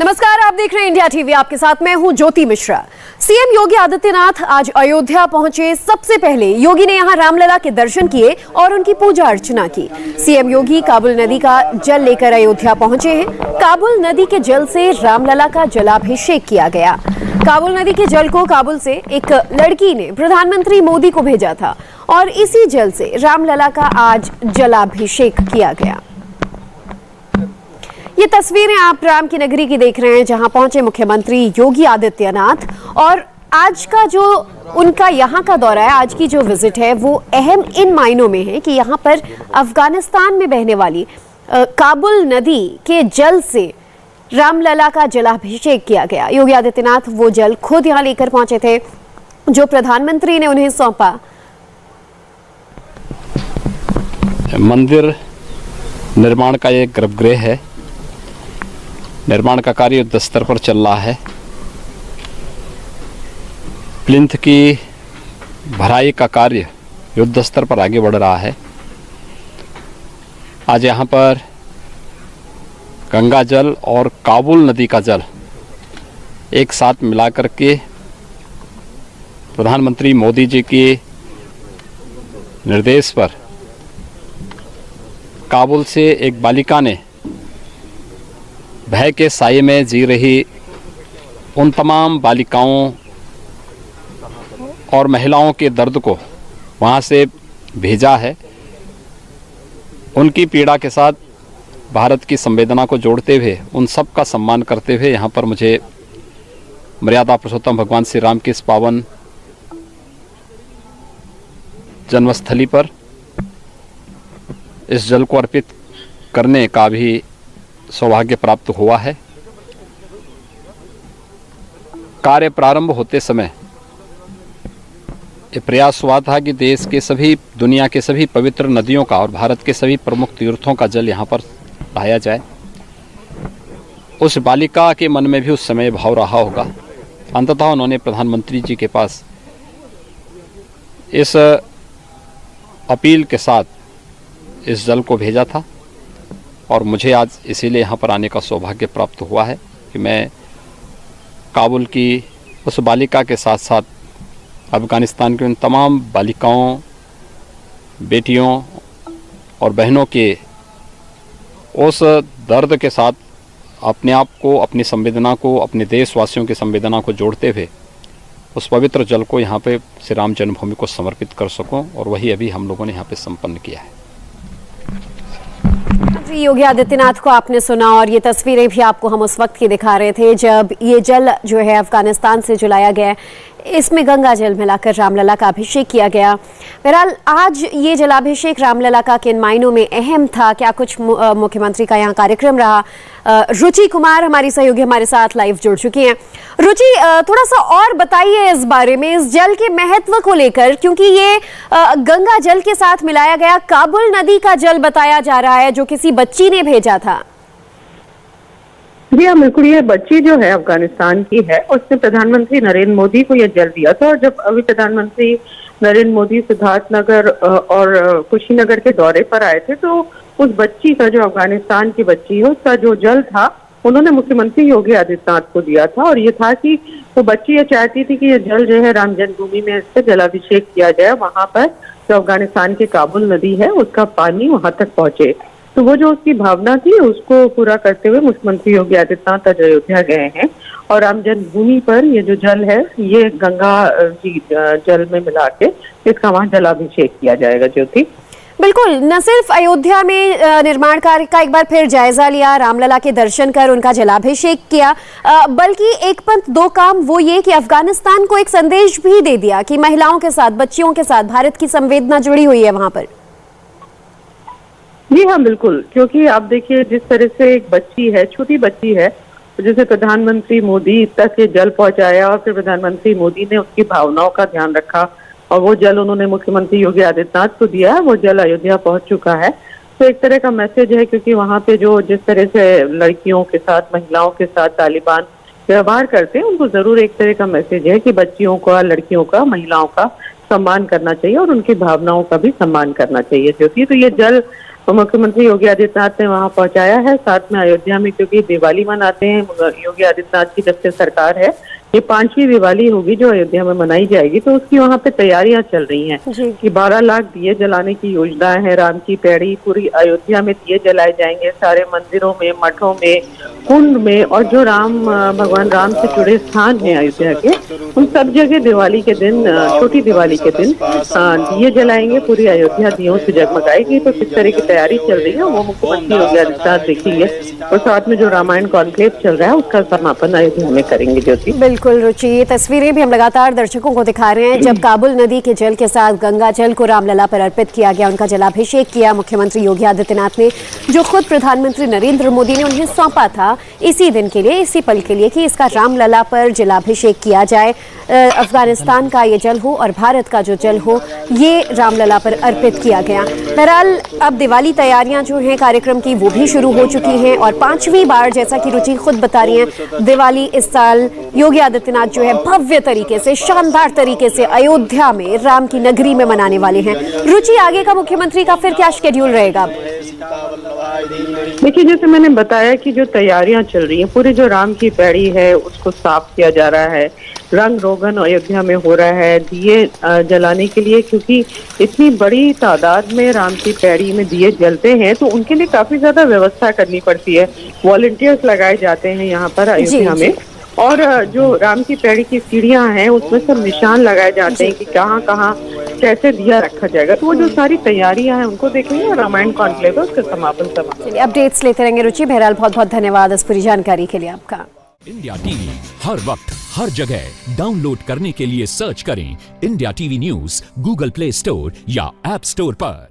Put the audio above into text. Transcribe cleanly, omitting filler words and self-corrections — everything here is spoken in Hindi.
नमस्कार, आप देख रहे हैं इंडिया टीवी। आपके साथ मैं हूं ज्योति मिश्रा। सीएम योगी आदित्यनाथ आज अयोध्या पहुंचे। सबसे पहले योगी ने यहां रामलला के दर्शन किए और उनकी पूजा अर्चना की। सीएम योगी काबुल नदी का जल लेकर अयोध्या पहुंचे हैं। काबुल नदी के जल से रामलला का जलाभिषेक किया गया। काबुल नदी के जल को काबुल से एक लड़की ने प्रधानमंत्री मोदी को भेजा था और इसी जल से रामलला का आज जलाभिषेक किया गया। ये तस्वीरें आप राम की नगरी की देख रहे हैं, जहां पहुंचे मुख्यमंत्री योगी आदित्यनाथ। और आज का जो उनका यहां का दौरा है, आज की जो विजिट है, वो अहम इन मायनों में है कि यहां पर अफगानिस्तान में बहने वाली काबुल नदी के जल से रामलला का जलाभिषेक किया गया। योगी आदित्यनाथ वो जल खुद यहां लेकर पहुंचे थे, जो प्रधानमंत्री ने उन्हें सौंपा। मंदिर निर्माण का एक गर्भगृह है। निर्माण का कार्य युद्ध स्तर पर चल रहा है। प्लिंथ की भराई का कार्य युद्ध स्तर पर आगे बढ़ रहा है। आज यहाँ पर गंगा जल और काबुल नदी का जल एक साथ मिलाकर के प्रधानमंत्री मोदी जी के निर्देश पर काबुल से एक बालिका ने भय के साये में जी रही उन तमाम बालिकाओं और महिलाओं के दर्द को वहाँ से भेजा है। उनकी पीड़ा के साथ भारत की संवेदना को जोड़ते हुए, उन सब का सम्मान करते हुए यहाँ पर मुझे मर्यादा पुरुषोत्तम भगवान श्री राम की इस पावन जन्मस्थली पर इस जल को अर्पित करने का भी सौभाग्य प्राप्त हुआ है। कार्य प्रारंभ होते समय ये प्रयास हुआ था कि देश के सभी, दुनिया के सभी पवित्र नदियों का और भारत के सभी प्रमुख तीर्थों का जल यहाँ पर लाया जाए। उस बालिका के मन में भी उस समय भाव रहा होगा। अंततः उन्होंने प्रधानमंत्री जी के पास इस अपील के साथ इस जल को भेजा था और मुझे आज इसीलिए यहाँ पर आने का सौभाग्य प्राप्त हुआ है कि मैं काबुल की उस बालिका के साथ साथ अफ़गानिस्तान की उन तमाम बालिकाओं, बेटियों और बहनों के उस दर्द के साथ अपने आप को, अपनी संवेदना को, अपने देशवासियों की संवेदना को जोड़ते हुए उस पवित्र जल को यहाँ पे श्री राम जन्मभूमि को समर्पित कर सकूं। और वही अभी हम लोगों ने यहाँ पे संपन्न किया है। योगी आदित्यनाथ को आपने सुना और ये तस्वीरें भी आपको हम उस वक्त की दिखा रहे थे जब ये जल जो है अफगानिस्तान से जो लाया गया, इसमें गंगा जल मिलाकर रामलला का अभिषेक किया गया। बहरहाल आज ये जलाभिषेक रामलला का किन मायनों में अहम था, क्या कुछ मुख्यमंत्री का यहाँ कार्यक्रम रहा। रुचि कुमार हमारी सहयोगी हमारे साथ लाइव जुड़ चुकी हैं। रुचि, थोड़ा सा और बताइए इस बारे में, इस जल के महत्व को लेकर, क्योंकि ये गंगा जल के साथ मिलाया गया काबुल नदी का जल बताया जा रहा है, जो किसी बच्ची ने भेजा था। जी हाँ, बिल्कुल। ये बच्ची जो है अफगानिस्तान की है, उसने प्रधानमंत्री नरेंद्र मोदी को यह जल दिया था। और जब अभी प्रधानमंत्री नरेंद्र मोदी सिद्धार्थनगर और कुशीनगर के दौरे पर आए थे, तो उस बच्ची का, जो अफगानिस्तान की बच्ची है, उसका जो जल था उन्होंने मुख्यमंत्री योगी आदित्यनाथ को दिया था। और ये था कि वो बच्ची ये चाहती थी कि ये जल जो है राम जन्मभूमि में इससे जलाभिषेक किया जाए। वहां पर जो अफगानिस्तान की काबुल नदी है, उसका पानी वहां तक पहुंचे। तो वो जो उसकी भावना थी, उसको पूरा करते हुए मुख्यमंत्री योगी आदित्यनाथ आज अयोध्या गए हैं। और राम जन्मभूमि पर ये जो जल है, ये गंगा जी जल में मिला के इसका वहां जलाभिषेक किया जाएगा। ज्योति, बिल्कुल। न सिर्फ अयोध्या में निर्माण कार्य का एक बार फिर जायजा लिया, रामलला के दर्शन कर उनका जलाभिषेक किया, बल्कि एक पंथ दो काम, वो ये कि अफगानिस्तान को एक संदेश भी दे दिया कि महिलाओं के साथ, बच्चियों के साथ भारत की संवेदना जुड़ी हुई है वहां पर। जी हाँ, बिल्कुल। क्योंकि आप देखिए, जिस तरह से एक बच्ची है, छोटी बच्ची है, जिसे प्रधानमंत्री मोदी तक ये जल पहुंचाया और फिर प्रधानमंत्री मोदी ने उसकी भावनाओं का ध्यान रखा और वो जल उन्होंने मुख्यमंत्री योगी आदित्यनाथ को दिया है। वो जल अयोध्या पहुंच चुका है। तो एक तरह का मैसेज है, क्योंकि वहां पे जो जिस तरह से लड़कियों के साथ, महिलाओं के साथ तालिबान व्यवहार करते हैं, उनको जरूर एक तरह का मैसेज है कि बच्चियों का, लड़कियों का, महिलाओं का सम्मान करना चाहिए और उनकी भावनाओं का भी सम्मान करना चाहिए। ज्योति, तो ये जल और मुख्यमंत्री योगी आदित्यनाथ ने वहां पहुंचाया है। साथ में अयोध्या में, क्योंकि दिवाली मनाते हैं योगी आदित्यनाथ की जब से सरकार है, ये 5वीं दिवाली होगी जो अयोध्या में मनाई जाएगी, तो उसकी वहाँ पे तैयारियां चल रही हैं कि 12 लाख दिए जलाने की योजना है। राम की पैड़ी पूरी अयोध्या में दिए जलाए जाएंगे, सारे मंदिरों में, मठों में, कुंड में, और जो भगवान राम से जुड़े स्थान हैं अयोध्या के, उन सब जगह दिवाली के दिन, छोटी दिवाली के दिन दिए जलाएंगे। पूरी अयोध्या दियों से जगमगाएगी। तो किस तरह की तैयारी चल रही है वो मुख्यमंत्री योगी आदित्यनाथ देखेंगे, और साथ में जो रामायण कॉन्क्लेव चल रहा है उसका समापन अयोध्या में करेंगे। ज्योति, बिल्कुल रुचि, ये तस्वीरें भी हम लगातार दर्शकों को दिखा रहे हैं। जब काबुल नदी के जल के साथ गंगा जल को रामलला पर अर्पित किया गया, उनका जलाभिषेक किया मुख्यमंत्री योगी आदित्यनाथ ने, जो खुद प्रधानमंत्री नरेंद्र मोदी ने उन्हें सौंपा था इसी दिन के लिए, इसी पल के लिए कि इसका रामलला पर जलाभिषेक किया जाए। अफगानिस्तान का ये जल हो और भारत का जो जल हो, ये रामलला पर अर्पित किया गया। बहरहाल अब दिवाली तैयारियां जो हैं कार्यक्रम की वो भी शुरू हो चुकी हैं, और 5वीं बार, जैसा कि रुचि खुद बता रही हैं, दिवाली इस साल योगी आदित्यनाथ जो है भव्य तरीके से, शानदार तरीके से अयोध्या में राम की नगरी में मनाने वाले हैं। रुचि, आगे का मुख्यमंत्री का फिर क्या शेड्यूल रहेगा? देखिए, जैसे मैंने बताया कि जो तैयारियां चल रही हैं, पूरी जो राम की पैड़ी है उसको साफ किया जा रहा है, रंग रोगन अयोध्या में हो रहा है दिए जलाने के लिए, क्योंकि इतनी बड़ी तादाद में राम की पैड़ी में दिए जलते हैं तो उनके लिए काफी ज्यादा व्यवस्था करनी पड़ती है। वॉलंटियर्स लगाए जाते हैं यहाँ पर अयोध्या में, और जो राम की पैड़ी की सीढ़ियां हैं उसमें सब निशान लगाए जाते हैं कि कहाँ कहाँ कैसे दिया रखा जाएगा। तो वो जो सारी तैयारियां हैं उनको देखेंगे, और रामायण कॉन्क्लेव है उसका समापन। अपडेट्स लेते रहेंगे रुचि। बहरहाल बहुत बहुत धन्यवाद इस पूरी जानकारी के लिए आपका। इंडिया टीवी हर वक्त हर जगह डाउनलोड करने के लिए सर्च करें India TV news Google play store या ऐप स्टोर पर।